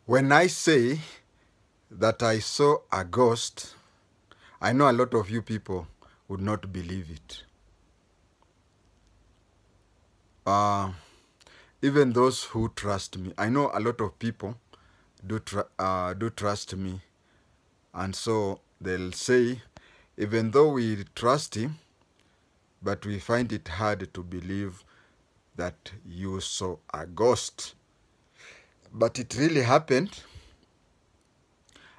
When I say that I saw a ghost, I know a lot of you people would not believe it. Even those who trust me, I know a lot of people do trust me, and so they'll say, even though we trust him, but we find it hard to believe that you saw a ghost. But it really happened,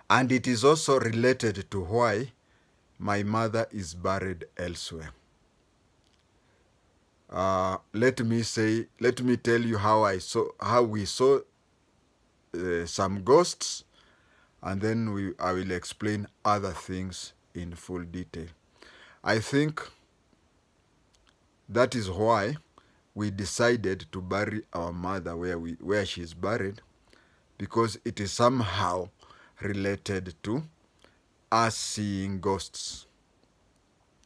and it is also related to why my mother is buried elsewhere. Let me tell you how we saw some ghosts, and then I will explain other things in full detail. I think that is why we decided to bury our mother where she is buried, because it is somehow related to us seeing ghosts.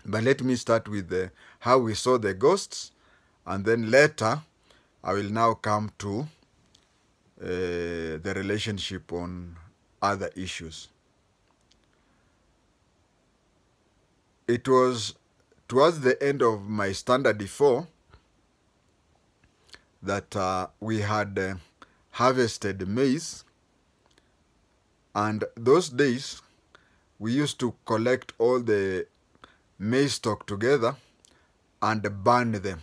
But let me start with how we saw the ghosts, and then later I will now come to the relationship on other issues. It was towards the end of my standard 4 that we had harvested maize, and those days we used to collect all the maize stalk together and burn them.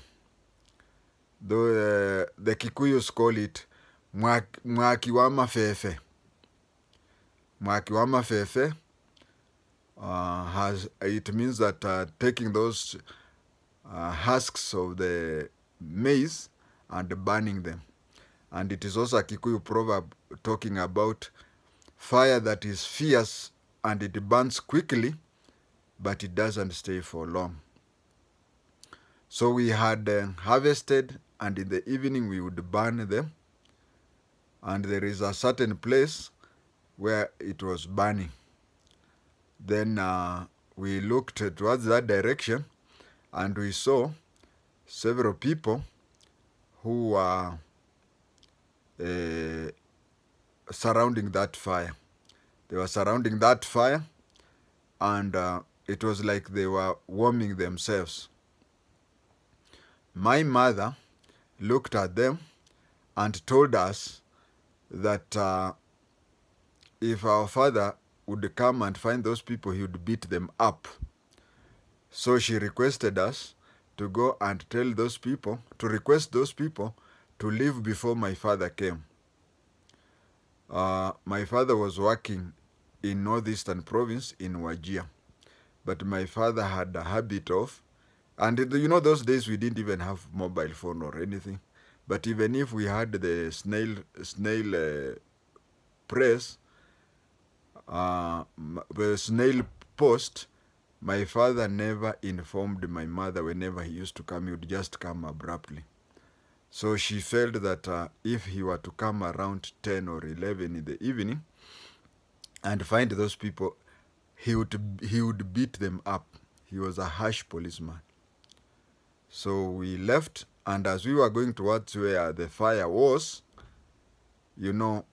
Though the Kikuyus call it mwaki wa mafefe. Mwaki wa mafefe it means that taking those husks of the maize and burning them. And it is also a Kikuyu proverb talking about fire that is fierce and it burns quickly, but it doesn't stay for long. So we had harvested, and in the evening we would burn them. And there is a certain place where it was burning. Then we looked towards that direction, and we saw several people who were surrounding that fire. They were surrounding that fire, and it was like they were warming themselves. My mother looked at them and told us that if our father would come and find those people, he would beat them up. So she requested us to go and tell those people, to request those people to leave before my father came. My father was working in northeastern province in Wajir, but my father had a habit of, and you know those days we didn't even have mobile phone or anything, but even if we had the snail press, the snail post, my father never informed my mother whenever he used to come. He would just come abruptly. So she felt that if he were to come around 10 or 11 in the evening and find those people, he would beat them up. He was a harsh policeman. So we left, and as we were going towards where the fire was, you know,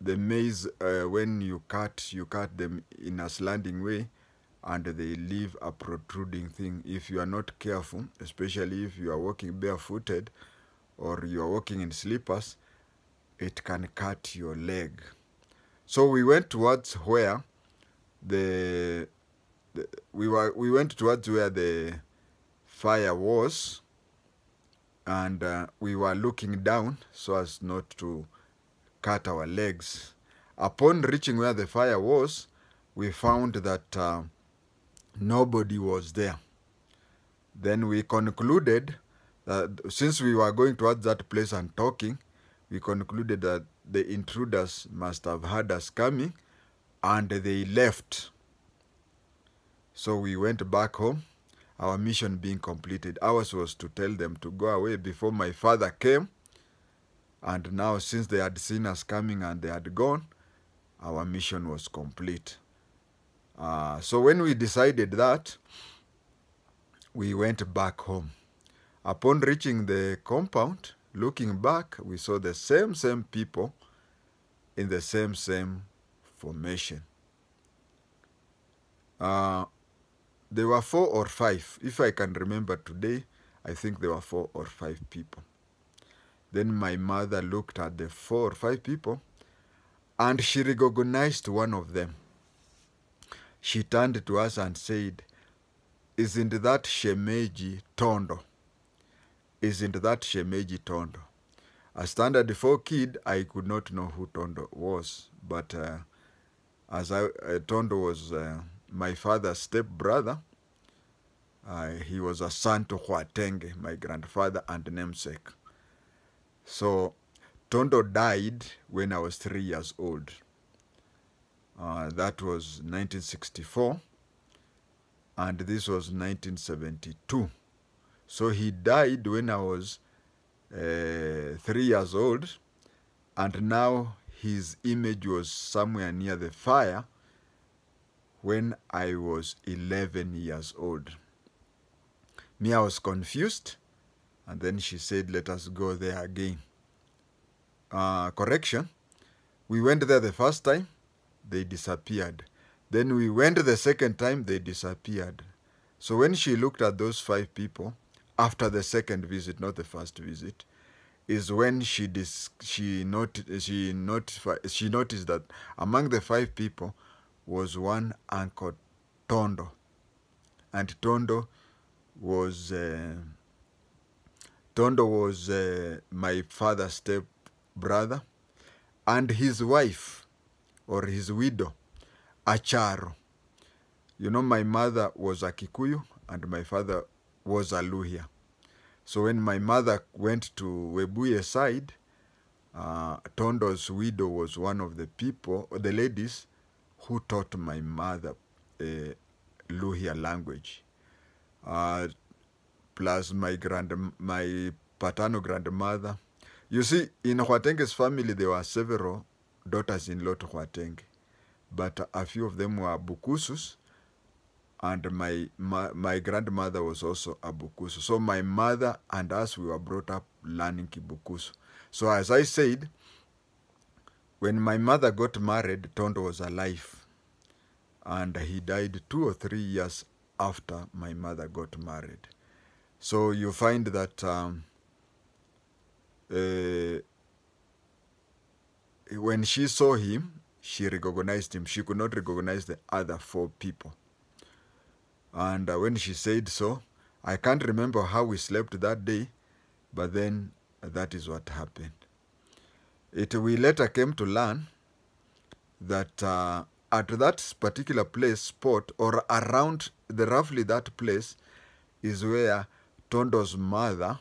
the maize, when you cut them in a slanting way, and they leave a protruding thing. If you are not careful, especially if you are walking barefooted or you are walking in slippers, it can cut your leg. So we went towards where we went towards where the fire was, and we were looking down so as not to cut our legs. Upon reaching where the fire was, we found that nobody was there. Then we concluded that since we were going towards that place and talking, we concluded that the intruders must have heard us coming and they left. So we went back home, our mission being completed. Ours was to tell them to go away before my father came. And now, since they had seen us coming and they had gone, our mission was complete. So when we decided that, we went back home. Upon reaching the compound, looking back, we saw the same people in the same formation. There were 4 or 5. If I can remember today, I think there were 4 or 5 people. Then my mother looked at the 4 or 5 people and she recognized one of them. She turned to us and said, "Isn't that Shemeji Tondo? Isn't that Shemeji Tondo?" A standard 4 kid, I could not know who Tondo was, but Tondo was my father's step-brother. He was a son to KHWATENGE, my grandfather and namesake. So Tondo died when I was 3 years old. That was 1964, and this was 1972. So he died when I was 3 years old, and now his image was somewhere near the fire when I was 11 years old. Me, I was confused, and then she said, "Let us go there again." Correction, we went there the first time, they disappeared. Then we went the second time, they disappeared. So when she looked at those 5 people, after the second visit, not the first visit, is when she noticed that among the 5 people was one Uncle Tondo. And Tondo was my father's step brother, and his wife, or his widow, Acharo. You know, my mother was a Kikuyu and my father was a Luhya. So when my mother went to Webuye side, Tondo's widow was one of the people, or the ladies, who taught my mother Luhya language. Plus my paternal grandmother. You see, in KHWATENGE's family, there were several daughters-in-law to KHWATENGE, but a few of them were Bukusus, and my grandmother was also a Bukusu. So my mother and us, we were brought up learning Kibukusu. So as I said, when my mother got married, Tondo was alive, and he died 2 or 3 years after my mother got married. So you find that when she saw him, she recognized him. She could not recognize the other 4 people. And when she said so, I can't remember how we slept that day, but then that is what happened. We later came to learn that at that particular spot, or around roughly that place, is where Tondo's mother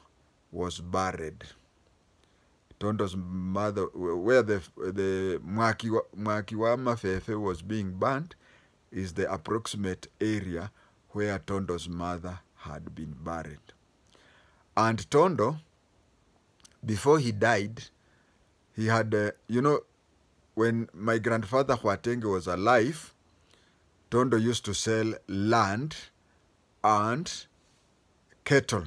was buried. Tondo's mother, where the Mwakiwa Mafefe was being burnt, is the approximate area where Tondo's mother had been buried. And Tondo, before he died, he had, when my grandfather KHWATENGE was alive, Tondo used to sell land and cattle.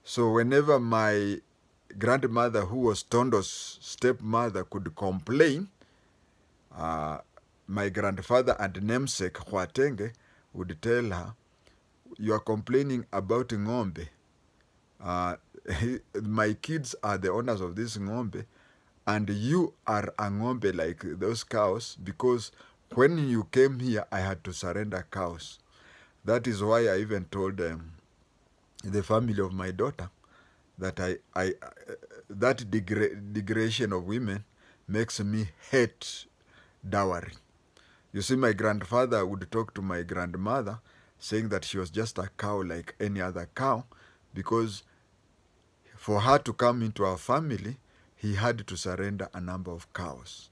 So whenever my grandmother, who was Tondo's stepmother, could complain, my grandfather and namesake KHWATENGE would tell her, "You are complaining about ng'ombe. My kids are the owners of this ng'ombe, and you are a ng'ombe like those cows, because when you came here, I had to surrender cows." That is why I even told the family of my daughter that that degradation of women makes me hate dowry. You see, my grandfather would talk to my grandmother saying that she was just a cow like any other cow, because for her to come into our family, he had to surrender a number of cows.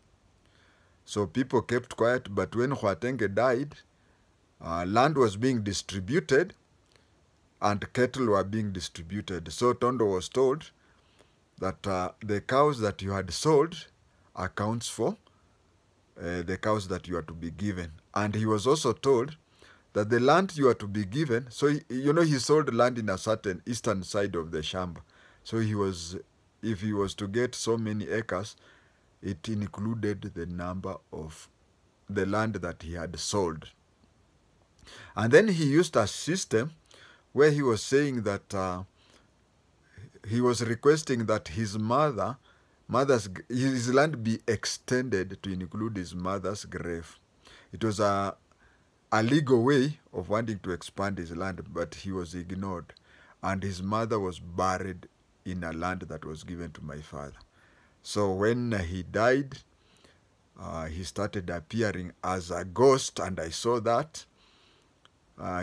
So people kept quiet, but when KHWATENGE died, land was being distributed and cattle were being distributed. So Tondo was told that the cows that you had sold accounts for the cows that you are to be given. And he was also told that the land you are to be given, so he sold land in a certain eastern side of the Shamba. So if he was to get so many acres, it included the number of the land that he had sold. And then he used a system where he was saying that he was requesting that his his land be extended to include his mother's grave. It was a legal way of wanting to expand his land, but he was ignored. And his mother was buried in a land that was given to my father. So when he died, he started appearing as a ghost, and I saw that.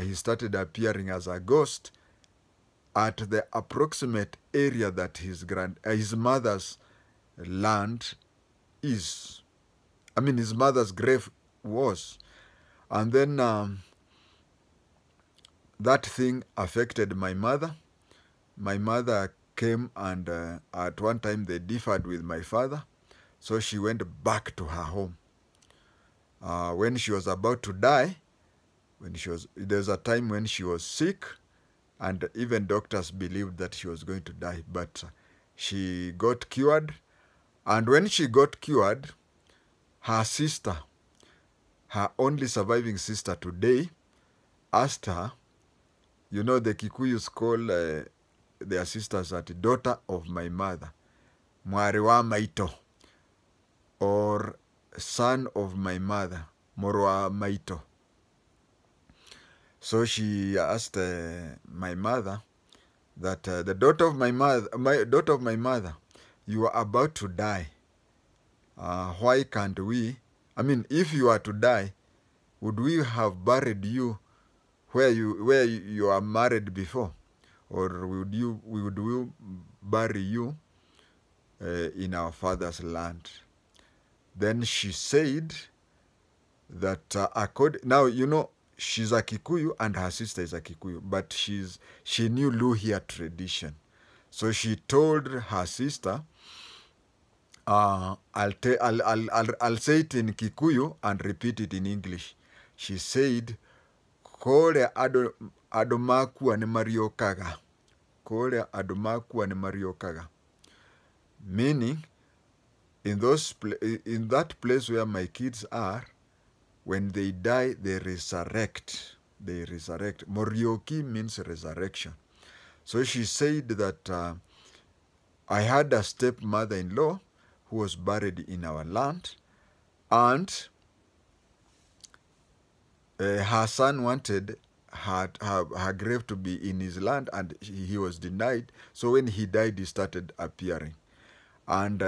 He started appearing as a ghost at the approximate area that his mother's land is. I mean, his mother's grave was. And then that thing affected my mother. My mother came, and at one time they differed with my father. So she went back to her home. When she was about to die, there was a time when she was sick, and even doctors believed that she was going to die, but she got cured. And when she got cured, her sister, her only surviving sister today, asked her, you know, the Kikuyus call their sisters that daughter of my mother, mwari wa maito, or son of my mother, moro wa maito. So she asked my mother that the daughter of my mother, you are about to die. Why can't we? I mean, if you are to die, would we have buried you where you are married before, or would we bury you in our father's land? Then she said that now, you know, she's a Kikuyu and her sister is a Kikuyu, but she knew Luhya tradition. So she told her sister, I'll say it in Kikuyu and repeat it in English. She said, Kore adomakua ne mariokaga. Kore adomakua ne mariokaga. Meaning, in that place where my kids are, when they die, they resurrect. They resurrect. Morioki means resurrection. So she said that I had a stepmother-in-law who was buried in our land, and her son wanted her grave to be in his land, and he was denied. So when he died, he started appearing. And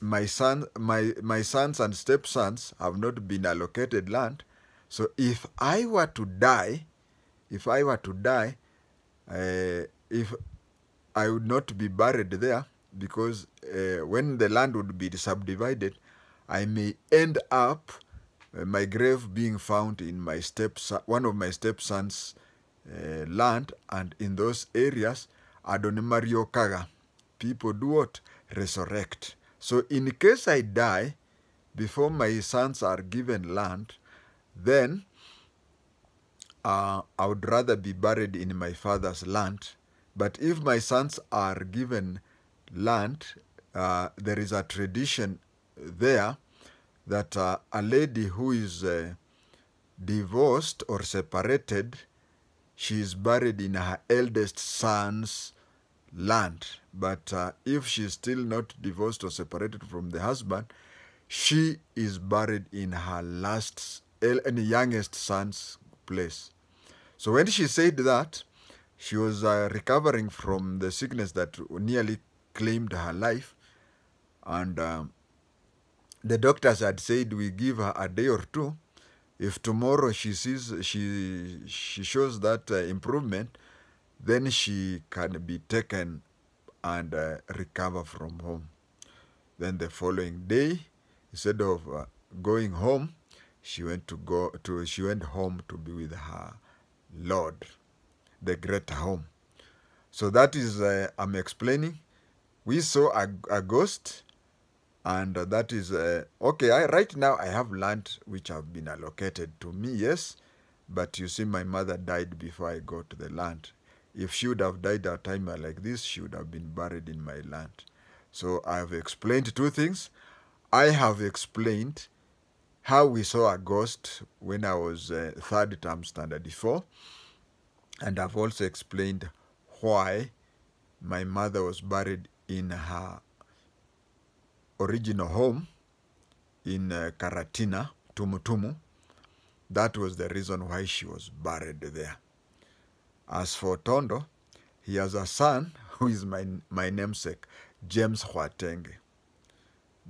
my sons and stepsons have not been allocated land. So if I were to die, if I would not be buried there, because when the land would be subdivided, I may end up my grave being found in one of my stepsons' land, and in those areas, Adonemario Kaga, people do what? Resurrect. So in case I die before my sons are given land, then I would rather be buried in my father's land. But if my sons are given land, there is a tradition there that a lady who is divorced or separated, she is buried in her eldest son's land. But if she is still not divorced or separated from the husband, she is buried in her youngest son's place. So when she said that, she was recovering from the sickness that nearly claimed her life, and the doctors had said we give her a day or two. If tomorrow she shows that improvement, then she can be taken and recover from home. Then the following day, instead of going home, she went home to be with her Lord, the greater home. So that is I'm explaining. We saw a ghost, and that is okay. Right now I have land which have been allocated to me, yes, but you see, my mother died before I got the land. If she would have died at a time like this, she would have been buried in my land. So I have explained two things. I have explained how we saw a ghost when I was third term standard 4, and I've also explained why my mother was buried in her original home in Karatina, Tumutumu. That was the reason why she was buried there. As for Tondo, he has a son who is my namesake, James KHWATENGE.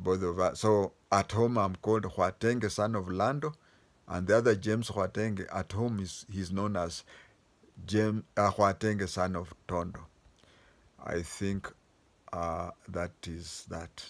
Both of us. So at home I'm called KHWATENGE, son of Lando, and the other James KHWATENGE at home he's known as James KHWATENGE, son of Tondo. I think that is that.